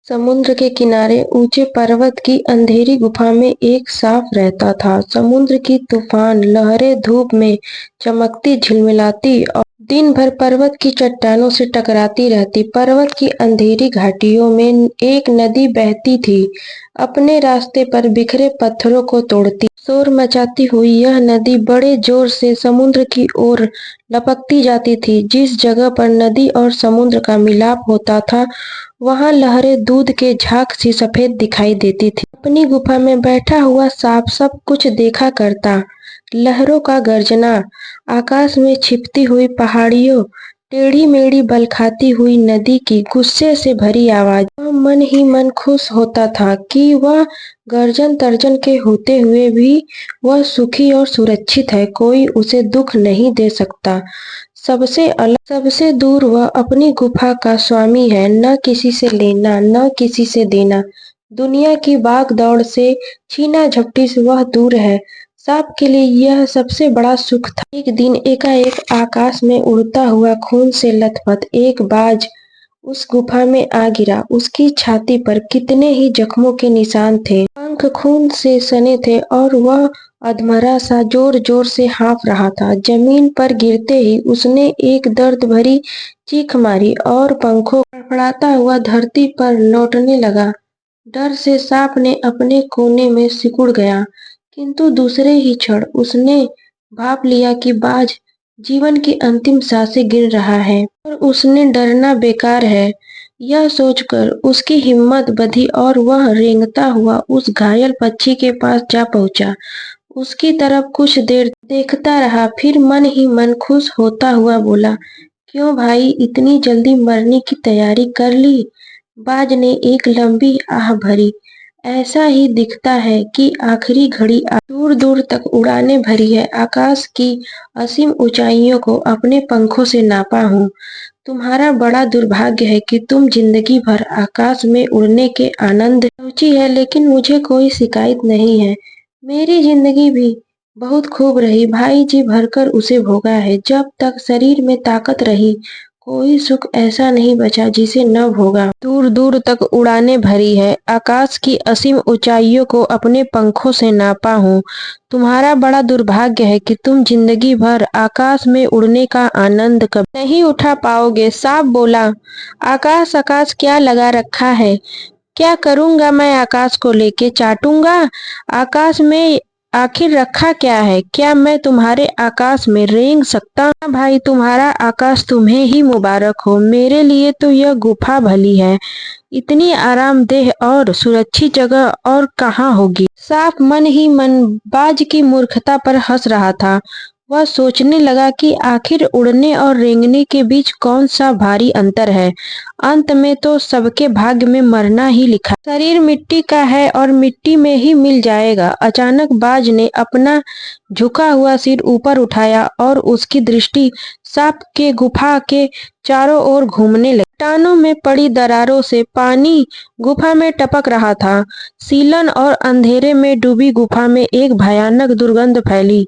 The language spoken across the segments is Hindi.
समुद्र के किनारे ऊंचे पर्वत की अंधेरी गुफा में एक सांप रहता था। समुद्र की तूफान लहरें धूप में चमकती झिलमिलाती और दिन भर पर्वत की चट्टानों से टकराती रहती। पर्वत की अंधेरी घाटियों में एक नदी बहती थी, अपने रास्ते पर बिखरे पत्थरों को तोड़ती, शोर मचाती हुई। यह नदी बड़े जोर से समुद्र की ओर लपकती जाती थी। जिस जगह पर नदी और समुद्र का मिलाप होता था, वहां लहरें दूध के झाग सी सफेद दिखाई देती थी। अपनी गुफा में बैठा हुआ सांप सब कुछ देखा करता। लहरों का गर्जना, आकाश में छिपती हुई पहाड़ियों, टेढ़ी मेढ़ी बल खाती हुई नदी की गुस्से से भरी आवाज। वह मन ही मन खुश होता था कि वह गर्जन तर्जन के होते हुए भी वह सुखी और सुरक्षित है। कोई उसे दुख नहीं दे सकता। सबसे अलग, सबसे दूर वह अपनी गुफा का स्वामी है, न किसी से लेना न किसी से देना। दुनिया की भाग दौड़ से, छीना झपटी से वह दूर है। सांप के लिए यह सबसे बड़ा सुख था। एक दिन एकाएक आकाश में उड़ता हुआ खून से लथपथ एक बाज उस गुफा में आ गिरा। उसकी छाती पर कितने ही जख्मों के निशान थे, पंख खून से सने थे और वह अधमरा सा जोर जोर से हाँफ रहा था। जमीन पर गिरते ही उसने एक दर्द भरी चीख मारी और पंखों फड़फड़ाता हुआ धरती पर लौटने लगा। डर से सांप ने अपने कोने में सिकुड़ गया, किंतु दूसरे ही क्षण उसने भाप लिया कि बाज जीवन की अंतिम सांसें गिन रहा है और उसने डरना बेकार है। यह सोचकर उसकी हिम्मत बंधी और वह रेंगता हुआ उस घायल पक्षी के पास जा पहुंचा। उसकी तरफ कुछ देर देखता रहा, फिर मन ही मन खुश होता हुआ बोला, क्यों भाई, इतनी जल्दी मरने की तैयारी कर ली? बाज ने एक लंबी आह भरी। ऐसा ही दिखता है कि आखिरी घड़ी दूर दूर तक उड़ाने भरी है, आकाश की असीम ऊंचाइयों को अपने पंखों से नापा हूँ। तुम्हारा बड़ा दुर्भाग्य है कि तुम जिंदगी भर आकाश में उड़ने के आनंद सोची है, लेकिन मुझे कोई शिकायत नहीं है। मेरी जिंदगी भी बहुत खूब रही, भाई जी भरकर उसे भोगा है। जब तक शरीर में ताकत रही, कोई सुख ऐसा नहीं बचा जिसे न भोगा। दूर दूर तक उड़ाने भरी है, आकाश की असीम ऊंचाइयों को अपने पंखों से नापा हूँ। तुम्हारा बड़ा दुर्भाग्य है कि तुम जिंदगी भर आकाश में उड़ने का आनंद कभी नहीं उठा पाओगे। सांप बोला, आकाश आकाश क्या लगा रखा है? क्या करूंगा मैं आकाश को लेके? चाटूंगा? आकाश में आखिर रखा क्या है? क्या मैं तुम्हारे आकाश में रेंग सकता हूँ? भाई, तुम्हारा आकाश तुम्हें ही मुबारक हो। मेरे लिए तो यह गुफा भली है, इतनी आरामदेह और सुरक्षित जगह और कहाँ होगी। सांप मन ही मन बाज की मूर्खता पर हंस रहा था। वह सोचने लगा कि आखिर उड़ने और रेंगने के बीच कौन सा भारी अंतर है। अंत में तो सबके भाग्य में मरना ही लिखा। शरीर मिट्टी का है और मिट्टी में ही मिल जाएगा। अचानक बाज ने अपना झुका हुआ सिर ऊपर उठाया और उसकी दृष्टि सांप के गुफा के चारों ओर घूमने लगी। चट्टानों में पड़ी दरारों से पानी गुफा में टपक रहा था। सीलन और अंधेरे में डूबी गुफा में एक भयानक दुर्गंध फैली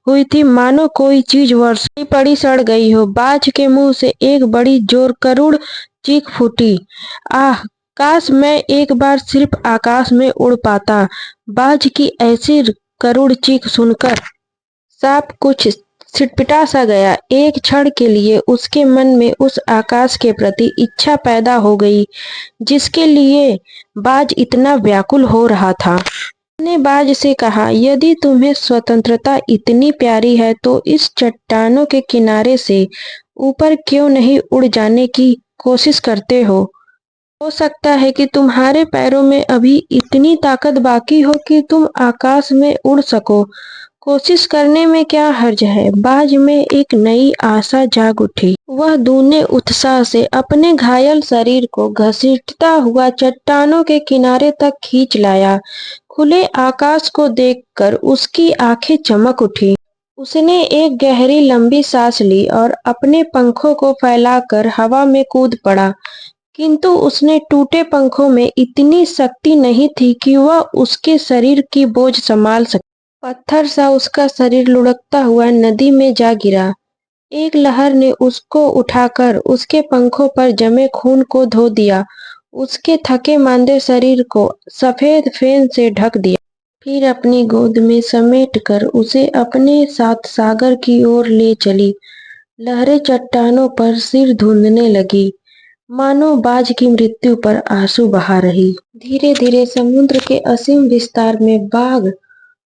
हुई थी, मानो कोई चीज वर्षों पड़ी सड़ गई हो। बाज के मुंह से एक बड़ी जोर करुण चीख फूटी। आह, काश मैं एक बार सिर्फ आकाश में उड़ पाता। बाज की ऐसी करुण चीख सुनकर सांप कुछ सिटपिटा सा गया। एक क्षण के लिए उसके मन में उस आकाश के प्रति इच्छा पैदा हो गई जिसके लिए बाज इतना व्याकुल हो रहा था। उसने बाज से कहा, यदि तुम्हें स्वतंत्रता इतनी प्यारी है तो इस चट्टानों के किनारे से ऊपर क्यों नहीं उड़ जाने की कोशिश करते हो सकता है कि तुम्हारे पैरों में अभी इतनी ताकत बाकी हो कि तुम आकाश में उड़ सको। कोशिश करने में क्या हर्ज है? बाज में एक नई आशा जाग उठी। वह दूने उत्साह से अपने घायल शरीर को घसीटता हुआ चट्टानों के किनारे तक खींच लाया। खुले आकाश को देखकर उसकी आंखें चमक उठी। उसने एक गहरी लंबी सांस ली और अपने पंखों को फैलाकर हवा में कूद पड़ा, किंतु उसने टूटे पंखों में इतनी शक्ति नहीं थी कि वह उसके शरीर की बोझ संभाल सके। पत्थर सा उसका शरीर लुढ़कता हुआ नदी में जा गिरा। एक लहर ने उसको उठाकर उसके पंखों पर जमे खून को धो दिया। उसके थके मांदे शरीर को सफेद फेन से ढक दिया। फिर अपनी गोद में समेट कर उसे अपने साथ सागर की ओर ले चली। लहरें चट्टानों पर सिर धुंधने लगी, मानो बाज की मृत्यु पर आंसू बहा रही। धीरे धीरे समुद्र के असीम विस्तार में बाघ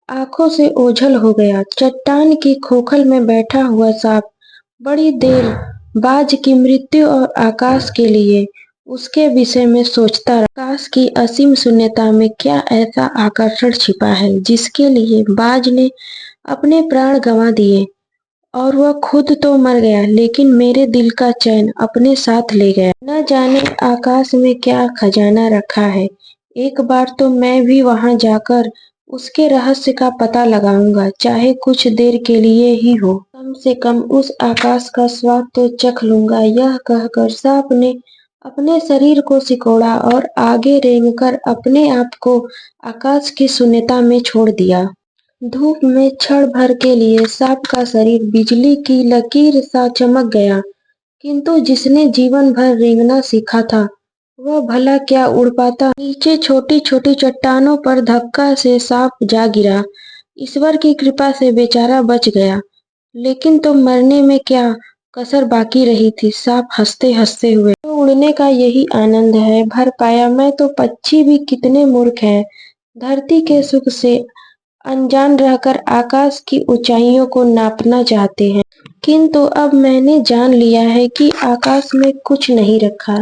आंखों से ओझल हो गया। चट्टान की खोखल में बैठा हुआ सांप बड़ी देर बाज की मृत्यु और आकाश के लिए उसके विषय में सोचता रहा। आकाश की असीम शून्यता में क्या ऐसा आकर्षण छिपा है जिसके लिए बाज ने अपने प्राण गंवा दिए, और वह खुद तो मर गया लेकिन मेरे दिल का चैन अपने साथ ले गया। न जाने आकाश में क्या खजाना रखा है। एक बार तो मैं भी वहां जाकर उसके रहस्य का पता लगाऊंगा, चाहे कुछ देर के लिए ही हो। कम से कम उस आकाश का स्वाद तो चख लूंगा। यह कहकर सांप ने अपने शरीर को सिकोड़ा और आगे रेंगकर अपने आप को आकाश की शून्यता में छोड़ दिया। धूप में क्षण भर के लिए सांप का शरीर बिजली की लकीर सा चमक गया, किंतु जिसने जीवन भर रेंगना सीखा था वह भला क्या उड़ पाता। नीचे छोटी छोटी चट्टानों पर धक्का से सांप जा गिरा। ईश्वर की कृपा से बेचारा बच गया, लेकिन तो मरने में क्या कसर बाकी रही थी। सांप हंसते हंसते हुए, तो उड़ने का यही आनंद है। भर पाया मैं तो पक्षी भी कितने मूर्ख हैं, धरती के सुख से अनजान रहकर आकाश की ऊंचाइयों को नापना चाहते हैं। किंतु अब मैंने जान लिया है कि आकाश में कुछ नहीं रखा,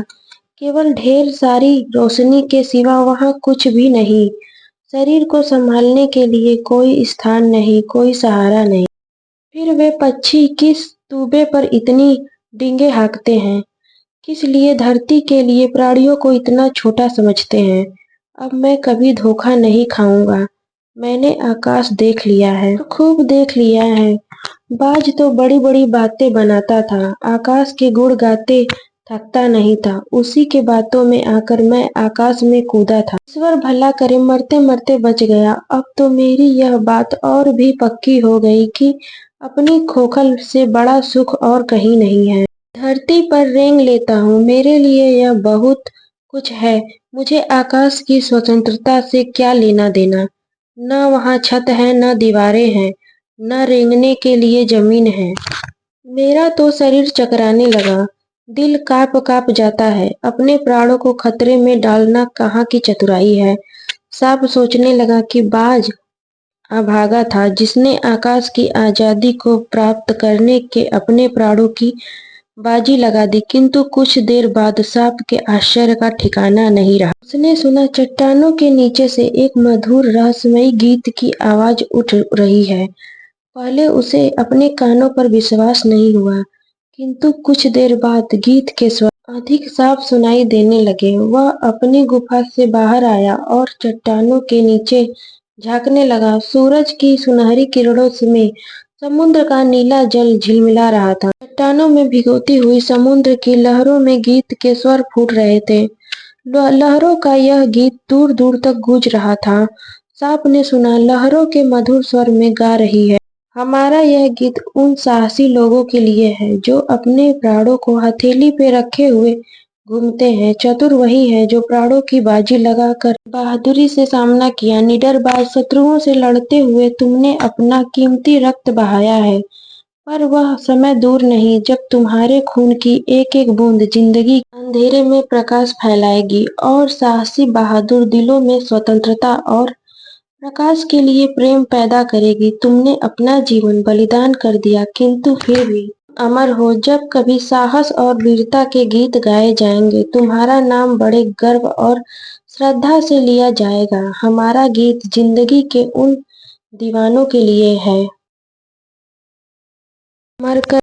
केवल ढेर सारी रोशनी के सिवा वहां कुछ भी नहीं। शरीर को संभालने के लिए कोई स्थान नहीं, कोई सहारा नहीं। फिर वे पक्षी किस तूबे पर इतनी डींगे हाँकते हैं, किस लिए धरती के लिए प्राणियों को इतना छोटा समझते हैं। अब मैं कभी धोखा नहीं खाऊंगा। मैंने आकाश देख लिया है, खूब देख लिया है। बाज तो बड़ी बड़ी बातें बनाता था, आकाश के गुण गाते थकता नहीं था। उसी के बातों में आकर मैं आकाश में कूदा था। ईश्वर भला करे मरते मरते बच गया। अब तो मेरी यह बात और भी पक्की हो गई कि अपनी खोखल से बड़ा सुख और कहीं नहीं है। धरती पर रेंग लेता हूँ, मेरे लिए यह बहुत कुछ है। मुझे आकाश की स्वतंत्रता से क्या लेना देना। न वहाँ छत है, न दीवारें हैं, न रेंगने के लिए जमीन है। मेरा तो शरीर चकराने लगा, दिल कांप कांप जाता है। अपने प्राणों को खतरे में डालना कहाँ की चतुराई है। सांप सोचने लगा कि बाज अभागा था जिसने आकाश की आजादी को प्राप्त करने के अपने प्राणों की बाजी लगा दी। किंतु कुछ देर बाद सांप के आश्चर्य का ठिकाना नहीं रहा। उसने सुना चट्टानों के नीचे से एक मधुर रहस्यमयी गीत की आवाज उठ रही है। पहले उसे अपने कानों पर विश्वास नहीं हुआ, किंतु कुछ देर बाद गीत के स्वर अधिक साफ सुनाई देने लगे। वह अपनी गुफा से बाहर आया और चट्टानों के नीचे झांकने लगा। सूरज की सुनहरी किरणों में समुद्र का नीला जल झिलमिला रहा था। चट्टानों में भिगोती हुई समुद्र की लहरों में गीत के स्वर फूट रहे थे। लहरों का यह गीत दूर दूर तक गूंज रहा था। सांप ने सुना, लहरों के मधुर स्वर में गा रही है, हमारा यह गीत उन साहसी लोगों के लिए है जो अपने प्राणों को हथेली पे रखे हुए घूमते हैं। चतुर वही है जो प्राणों की बाजी लगाकर बहादुरी से सामना किया। निडर बाज, शत्रुओं से लड़ते हुए तुमने अपना कीमती रक्त बहाया है, पर वह समय दूर नहीं जब तुम्हारे खून की एक एक बूंद जिंदगी के अंधेरे में प्रकाश फैलाएगी और साहसी बहादुर दिलों में स्वतंत्रता और प्रकाश के लिए प्रेम पैदा करेगी। तुमने अपना जीवन बलिदान कर दिया, किंतु फिर भी अमर हो। जब कभी साहस और वीरता के गीत गाए जाएंगे, तुम्हारा नाम बड़े गर्व और श्रद्धा से लिया जाएगा। हमारा गीत जिंदगी के उन दीवानों के लिए है, मरकर